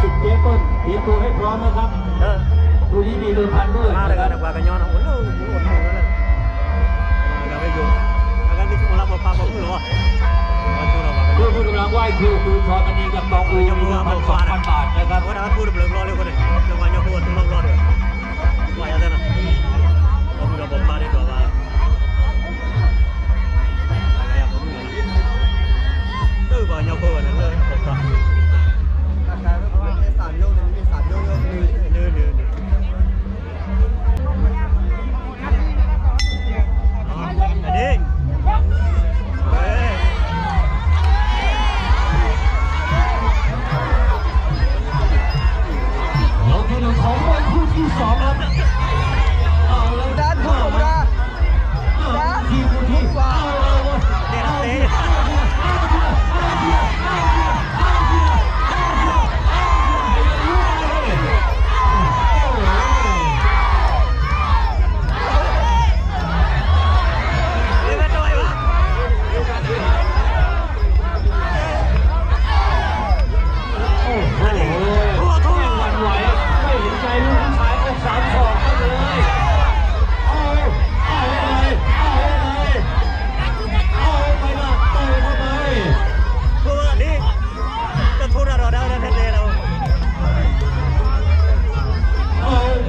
สิทธิ์เจ๊เปิ้ลเตรียมตัวให้พร้อมนะครับดูที่มีเรือพันด้วย มาเลยกันกว่ากันย้อนหุ่นเราหุ่นเลยเราไม่อยู่แล้วก็ที่เราบอกพาบอกมือหรอเพื่อผู้กำลังไหว้ครูพรมณีกับกองอู1,200 บาทนะครับว่าถ้าพูดเบลอเลยคนนี้จังหวะยกพูดต้องรอเลยว่าอย่างนั้นนะผมเราบอกมาดีกว่าว่าอะไรอย่างผมเลยตื้อบ่อยกพูดนั่นเลยผมก็อาการมันไม่สารโยกเลยมีสารโยกนื่นอันนี้ของวันคู่ที่2ครับเอาแล้วด้านผู้ชมนะทีมที่เด็ดเตะ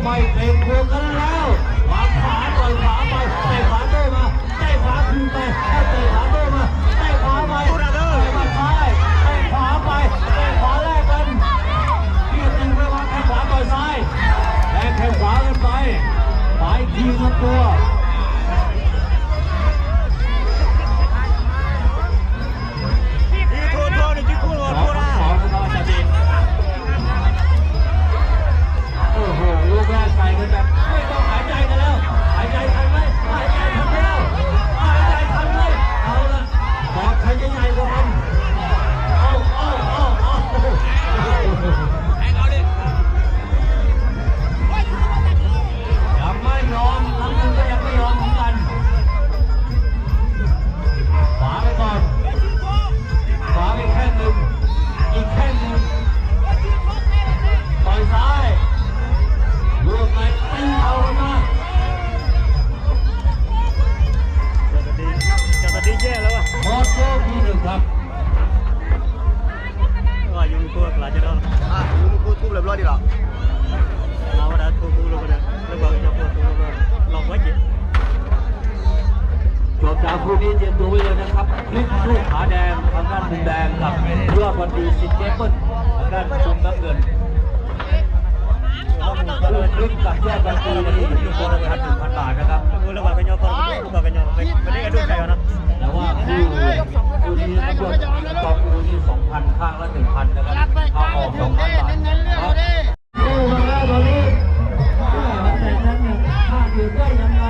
ไม่เกรงกลัวกันแล้ววางขวาต่อยขวาไปเตะขวาโต้มาเตะขวาคืนไปเตะขวาโต้มาเตะขวาไปเตะมาซ้ายเตะขวาไปเตะขวาแลกกันพี่ตึงไปวางแข้งขวาต่อยซ้ายแลกแข้งขวากันไปไปทีมละตัวใส่กันแบบไม่ต้องหายใจกันแล้วหายใจทันไหมหายใจทันแล้วหายใจทันเลยเอาละบอกใครจะใหญ่กว่ามันเอายังไม่ยอมทั้งคู่ก็ยังไม่ยอมเหมือนกันขวาไปก่อนขวาไปแค่หนึ่งอีกแค่หนึ่งต่อยซ้ายลูกไหนตีเอามาจะดีแย่แล้ววะหมดโลกที่1ครับว่าอยู่ตัวกลาจะโดนอยู่กูทุบเรียบร้อยดีหรอเราว่าได้ทุบลูกกันแล้วบอกจะพูดทุบลองไว้จิจบจากคู่นี้เตรียมตัวไว้เลยนะครับคลิปลูกขาแดงทางด้านมุมแดงกับยอดวันดีสิทธิ์เจเปิ้ลทางด้านมุมน้ำเงินคลิปกับยอดวันดีนี่อยู่คนละ1,000 บาทนะครับกูระหว่างกันยอพอกูบอกกันยอไม่ได้กันดูใครนะแต่ว่าคู่นี้น้ำยศกองคู่นี้ 2,000 ข้างละ 1,000 นะครับเข้าออก 2,000 บาทครับดูมาแล้วตอนนี้แต่นั้นเนี่ยถ้าอยู่ได้ยังไง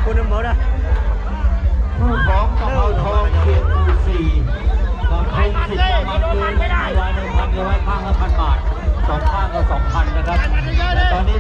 คนน้ำมันนะ ผู้ของกะเพราทองเขียนหมู่สี่กับเพลงสิทธิ์กำลังเดินราย1,000เอาไว้ข้างละ1,000 บาท2ข้างก็2,000นะครับแต่ตอนนี้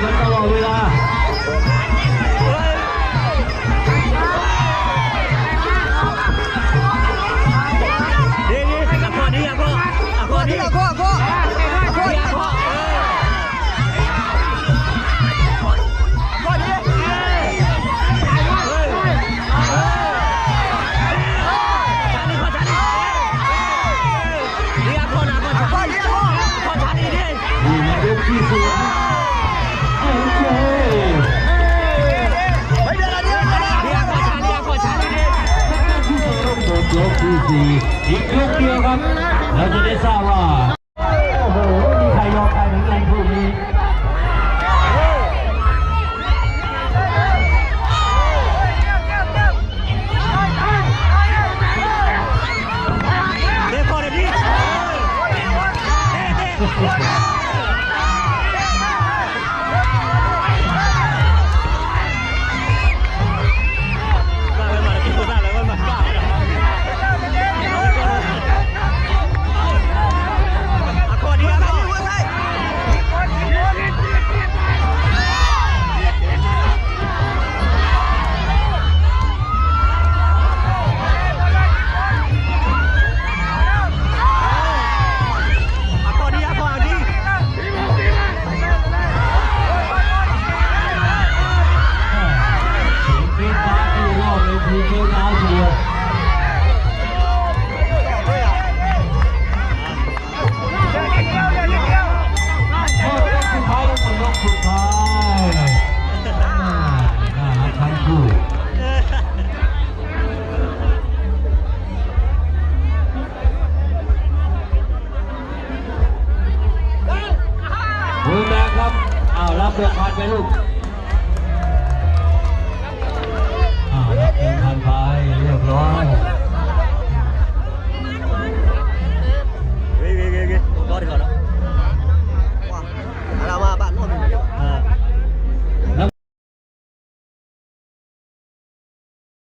มันตลอดเวลาที่สุดยกที่สี่อีกยกเดียวครับเราจะได้ทราบว่าโอ้โหมีใครยอมใครเหมือนกันผู้นี้รับเดือดพันไปลูกรับเดือดพันไปเรียบร้อย